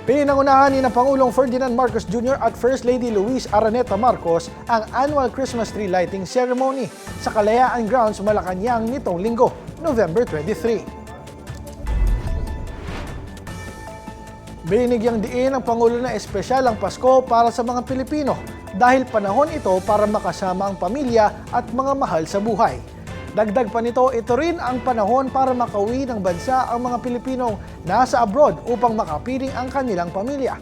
Pinangunahan ni Pangulong Ferdinand Marcos Jr. at First Lady Luis Araneta Marcos ang annual Christmas tree lighting ceremony sa Kalayaan Grounds, Malacanang nitong linggo, November 23. Binigyang diin ng Pangulo na espesyal ang Pasko para sa mga Pilipino dahil panahon ito para makasama ang pamilya at mga mahal sa buhay. Dagdag pa nito, ito rin ang panahon para makauwi ng bansa ang mga Pilipinong nasa abroad upang makapiling ang kanilang pamilya.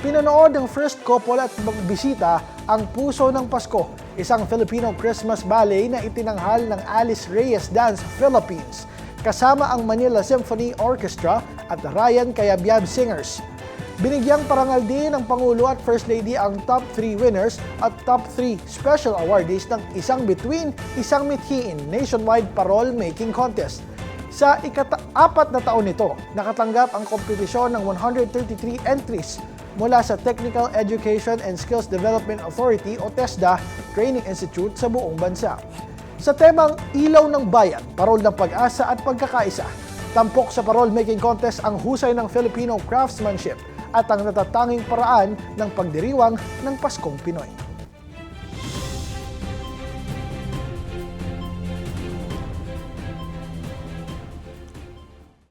Pinanood ng first couple at bisita ang Puso ng Pasko, isang Filipino Christmas ballet na itinanghal ng Alice Reyes Dance Philippines, kasama ang Manila Symphony Orchestra at Ryan Cayabyab Singers. Binigyang parangal din ng Pangulo at First Lady ang top 3 winners at top 3 special awardees ng Isang Bituin, Isang Mithiin nationwide parole making contest. Sa ika-4 na taon nito, nakatanggap ang kompetisyon ng 133 entries mula sa Technical Education and Skills Development Authority o TESDA Training Institute sa buong bansa. Sa temang Ilaw ng Bayan, Parol ng Pag-asa at Pagkakaisa, tampok sa parole making contest ang husay ng Filipino craftsmanship at ang natatanging paraan ng pagdiriwang ng Paskong Pinoy.